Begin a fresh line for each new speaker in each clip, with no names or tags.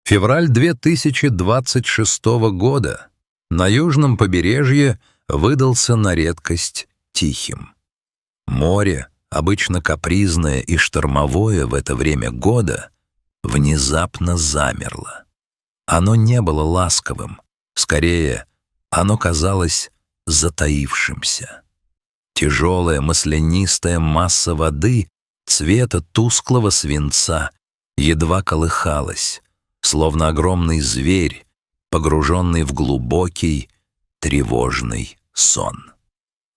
Февраль 2026 года. На южном побережье выдался на редкость тихим. Море, обычно капризное и штормовое в это время года, внезапно замерло. Оно не было ласковым, скорее, оно казалось затаившимся. Тяжелая маслянистая масса воды цвета тусклого свинца едва колыхалась, словно огромный зверь, погруженный в глубокий, тревожный сон.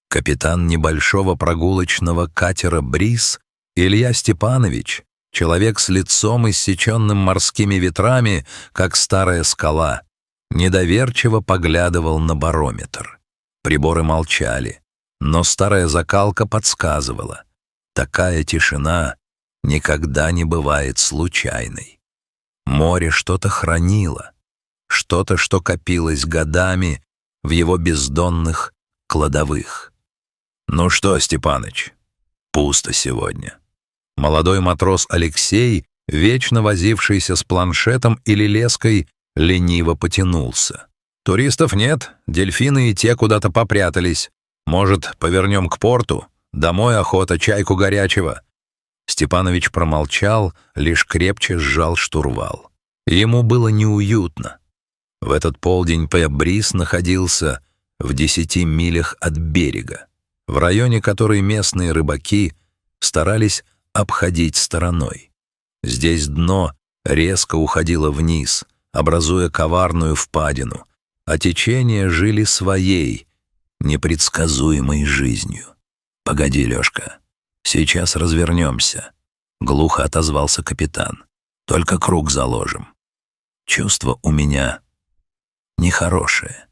Капитан небольшого прогулочного катера «Бриз» Илья Степанович, человек с лицом, иссеченным морскими ветрами, как старая скала, недоверчиво поглядывал на барометр. Приборы молчали, но старая закалка подсказывала: такая тишина никогда не бывает случайной. Море что-то хранило, что-то, что копилось годами в его бездонных кладовых. «Ну что, Степаныч, пусто сегодня». Молодой матрос Алексей, вечно возившийся с планшетом или леской, лениво потянулся. «Туристов нет, дельфины и те куда-то попрятались. Может, повернем к порту? Домой охота, чайку горячего». Степанович промолчал, лишь крепче сжал штурвал. Ему было неуютно. В этот полдень «Бриз» находился в 10 милях от берега, в районе, который местные рыбаки старались обходить стороной. Здесь дно резко уходило вниз, образуя коварную впадину, а течения жили своей, непредсказуемой жизнью. «Погоди, Лёшка, сейчас развернемся», — глухо отозвался капитан. «Только круг заложим. Чувство у меня нехорошее».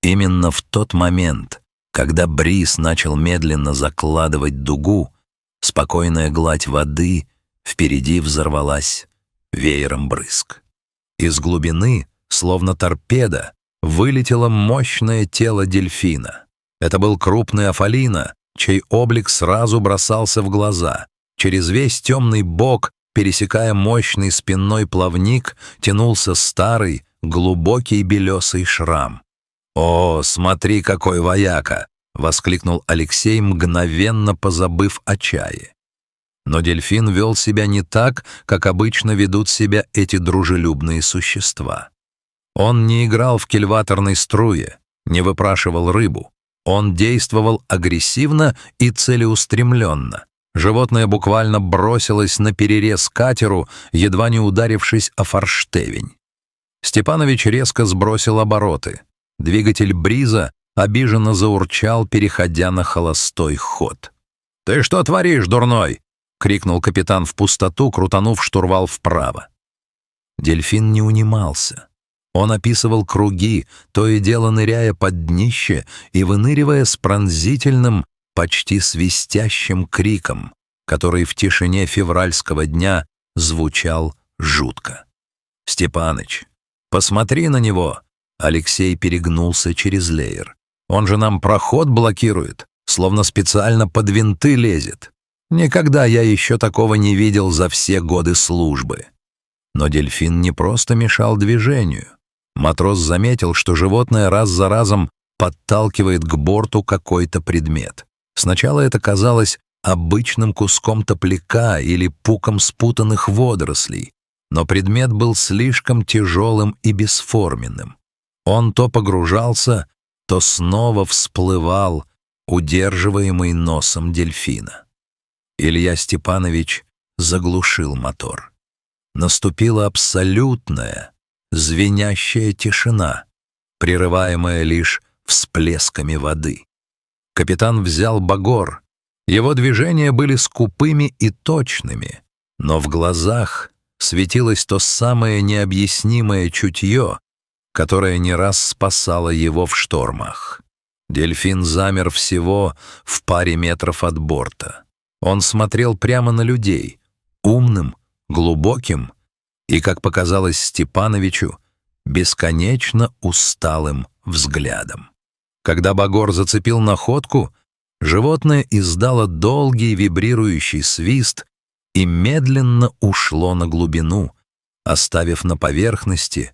Именно в тот момент, когда «Бриз» начал медленно закладывать дугу, спокойная гладь воды впереди взорвалась веером брызг. Из глубины, словно торпеда, вылетело мощное тело дельфина. Это был крупный афалина, чей облик сразу бросался в глаза. Через весь темный бок, пересекая мощный спинной плавник, тянулся старый, глубокий белесый шрам. «О, смотри, какой вояка!» — воскликнул Алексей, мгновенно позабыв о чае. Но дельфин вел себя не так, как обычно ведут себя эти дружелюбные существа. Он не играл в кильваторной струе, не выпрашивал рыбу. Он действовал агрессивно и целеустремленно. Животное буквально бросилось на перерез катеру, едва не ударившись о форштевень. Степанович резко сбросил обороты. Двигатель «Бриза» обиженно заурчал, переходя на холостой ход. «Ты что творишь, дурной?» — крикнул капитан в пустоту, крутанув штурвал вправо. Дельфин не унимался. Он описывал круги, то и дело ныряя под днище и выныривая с пронзительным, почти свистящим криком, который в тишине февральского дня звучал жутко. «Степаныч, посмотри на него!» Алексей перегнулся через леер. «Он же нам проход блокирует, словно специально под винты лезет. Никогда я еще такого не видел за все годы службы». Но дельфин не просто мешал движению. Матрос заметил, что животное раз за разом подталкивает к борту какой-то предмет. Сначала это казалось обычным куском топляка или пуком спутанных водорослей, но предмет был слишком тяжелым и бесформенным. Он то погружался, то снова всплывал, удерживаемый носом дельфина. Илья Степанович заглушил мотор. Наступила абсолютная, звенящая тишина, прерываемая лишь всплесками воды. Капитан взял багор. Его движения были скупыми и точными, но в глазах светилось то самое необъяснимое чутье, которое не раз спасало его в штормах. Дельфин замер всего в паре метров от борта. Он смотрел прямо на людей, умным, глубоким и, как показалось Степановичу, бесконечно усталым взглядом. Когда багор зацепил находку, животное издало долгий вибрирующий свист и медленно ушло на глубину, оставив на поверхности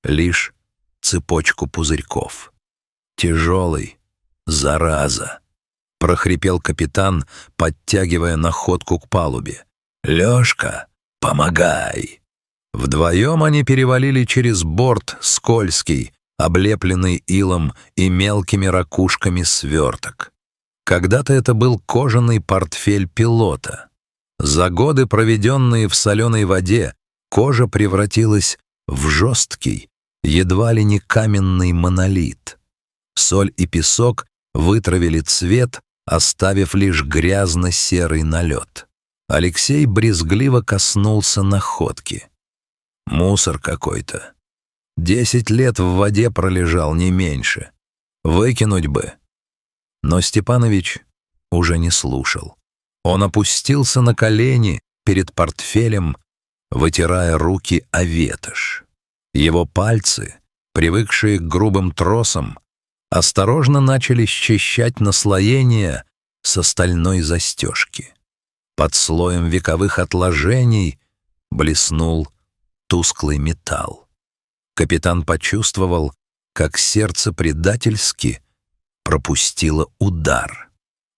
лишь цепочку пузырьков. «Тяжелый, зараза!» — прохрипел капитан, подтягивая находку к палубе. «Лёшка, помогай!» Вдвоем они перевалили через борт скользкий, облепленный илом и мелкими ракушками сверток. Когда-то это был кожаный портфель пилота. За годы, проведенные в соленой воде, кожа превратилась в жесткий, едва ли не каменный монолит. Соль и песок вытравили цвет, оставив лишь грязно-серый налет. Алексей брезгливо коснулся находки. Мусор какой-то. 10 лет в воде пролежал, не меньше. Выкинуть бы. Но Степанович уже не слушал. Он опустился на колени перед портфелем, вытирая руки о ветошь. Его пальцы, привыкшие к грубым тросам, осторожно начали счищать наслоения с стальной застежки. Под слоем вековых отложений блеснул тусклый металл. Капитан почувствовал, как сердце предательски пропустило удар.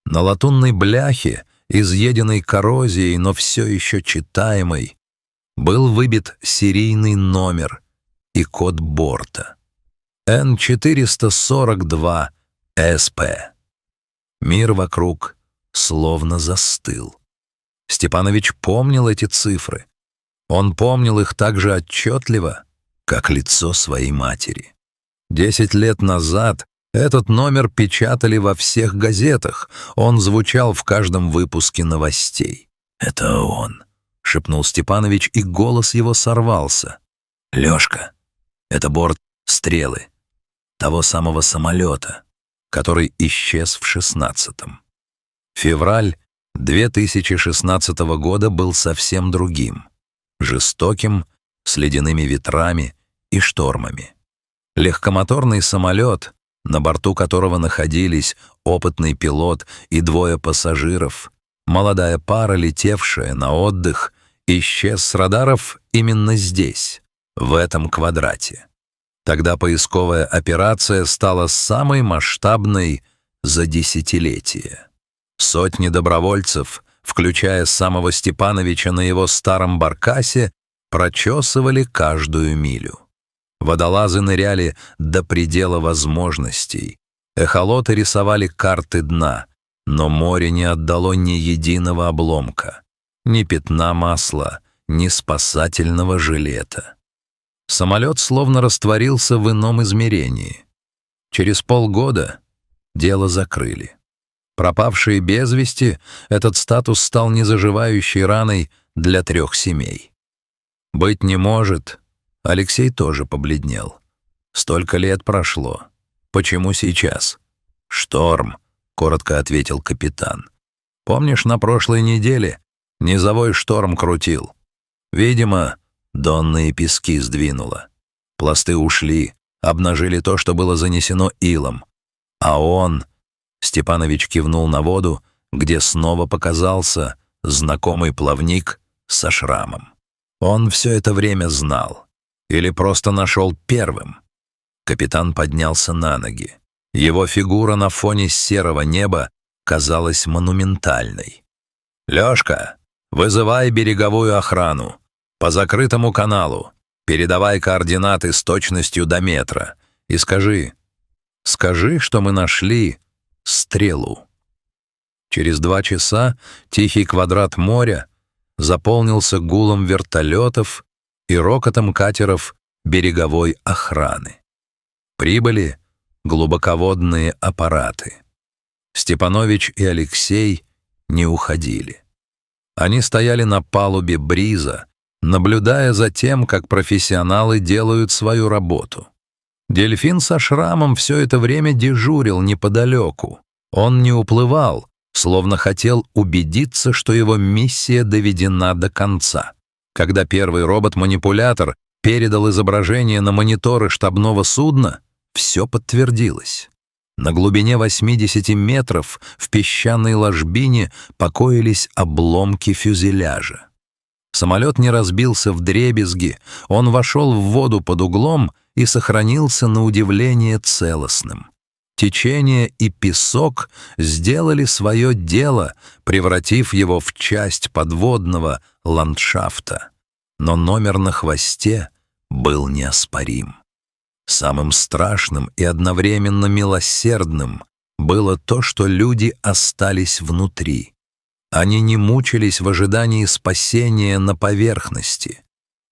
На латунной бляхе, изъеденной коррозией, но все еще читаемой, был выбит серийный номер и код борта. Н-442-СП. Мир вокруг словно застыл. Степанович помнил эти цифры. Он помнил их так же отчетливо, как лицо своей матери. 10 лет назад этот номер печатали во всех газетах, он звучал в каждом выпуске новостей. «Это он», — шепнул Степанович, и голос его сорвался. «Лёшка, это борт «Стрелы», того самого самолета, который исчез в 16-м. Февраль 2016 года был совсем другим, жестоким, с ледяными ветрами и штормами. Легкомоторный самолет, на борту которого находились опытный пилот и 2 пассажиров, молодая пара, летевшая на отдых, исчез с радаров именно здесь, в этом квадрате. Тогда поисковая операция стала самой масштабной за десятилетие. Сотни добровольцев, включая самого Степановича на его старом баркасе, прочесывали каждую милю. Водолазы ныряли до предела возможностей. Эхолоты рисовали карты дна, но море не отдало ни единого обломка, ни пятна масла, ни спасательного жилета. Самолет словно растворился в ином измерении. Через полгода дело закрыли. Пропавшие без вести, этот статус стал незаживающей раной для 3 семей. Быть не может, Алексей тоже побледнел. Столько лет прошло. Почему сейчас? «Шторм», — коротко ответил капитан. «Помнишь, на прошлой неделе низовой шторм крутил? Видимо, донные пески сдвинуло. Пласты ушли, обнажили то, что было занесено илом. А он...» Степанович кивнул на воду, где снова показался знакомый плавник со шрамом. Он все это время знал. Или просто нашел первым. Капитан поднялся на ноги. Его фигура на фоне серого неба казалась монументальной. «Лёшка, вызывай береговую охрану. По закрытому каналу. Передавай координаты с точностью до метра. И скажи, что мы нашли стрелу». Через 2 часа тихий квадрат моря заполнился гулом вертолетов и рокотом катеров береговой охраны. Прибыли глубоководные аппараты. Степанович и Алексей не уходили. Они стояли на палубе бриза, наблюдая за тем, как профессионалы делают свою работу. Дельфин со шрамом все это время дежурил неподалеку. Он не уплывал, словно хотел убедиться, что его миссия доведена до конца. Когда первый робот-манипулятор передал изображение на мониторы штабного судна, все подтвердилось. На глубине 80 метров в песчаной ложбине покоились обломки фюзеляжа. Самолет не разбился вдребезги, он вошел в воду под углом и сохранился на удивление целостным. Течение и песок сделали свое дело, превратив его в часть подводного ландшафта. Но номер на хвосте был неоспорим. Самым страшным и одновременно милосердным было то, что люди остались внутри. Они не мучились в ожидании спасения на поверхности.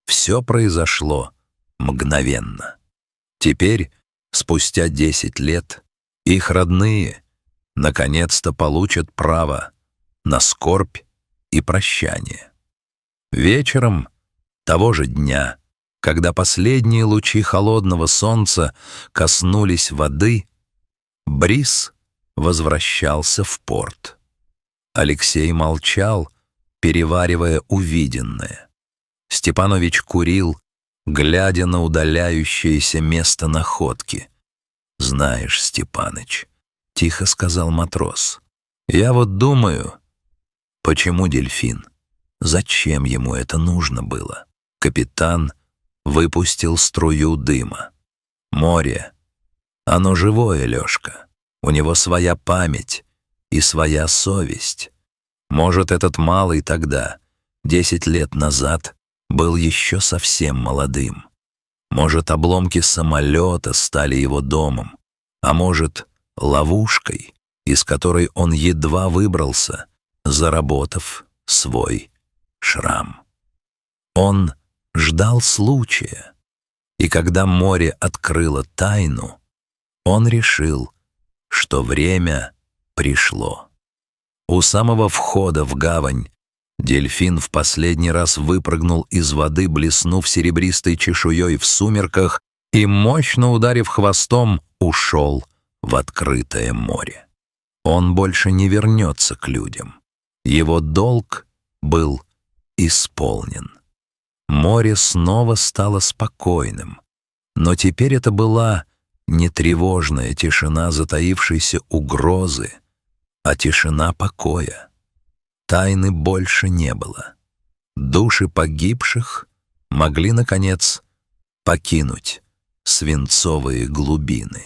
Все произошло мгновенно. Теперь, спустя 10 лет, их родные наконец-то получат право на скорбь и прощание. Вечером того же дня, когда последние лучи холодного солнца коснулись воды, бриз возвращался в порт. Алексей молчал, переваривая увиденное. Степанович курил, глядя на удаляющееся место находки. «Знаешь, Степаныч», — тихо сказал матрос, — «я вот думаю, почему дельфин? Зачем ему это нужно было?» Капитан выпустил струю дыма. «Море, оно живое, Лёшка. У него своя память и своя совесть. Может, этот малый тогда, 10 лет назад, был еще совсем молодым. Может, обломки самолета стали его домом, а может, ловушкой, из которой он едва выбрался, заработав свой шрам. Он ждал случая, и когда море открыло тайну, он решил, что время пришло. У самого входа в гавань дельфин в последний раз выпрыгнул из воды, блеснув серебристой чешуей в сумерках, и, мощно ударив хвостом, ушел в открытое море. Он больше не вернется к людям. Его долг был исполнен. Море снова стало спокойным, но теперь это была не тревожная тишина затаившейся угрозы, а тишина покоя. Тайны больше не было. Души погибших могли, наконец, покинуть свинцовые глубины.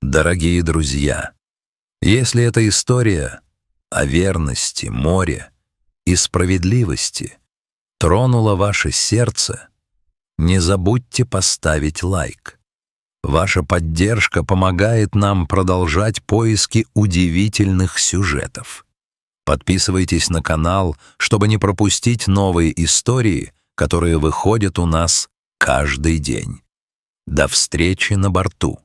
Дорогие друзья, если эта история о верности, море и справедливости тронула ваше сердце, не забудьте поставить лайк. Ваша поддержка помогает нам продолжать поиски удивительных сюжетов. Подписывайтесь на канал, чтобы не пропустить новые истории, которые выходят у нас каждый день. До встречи на борту.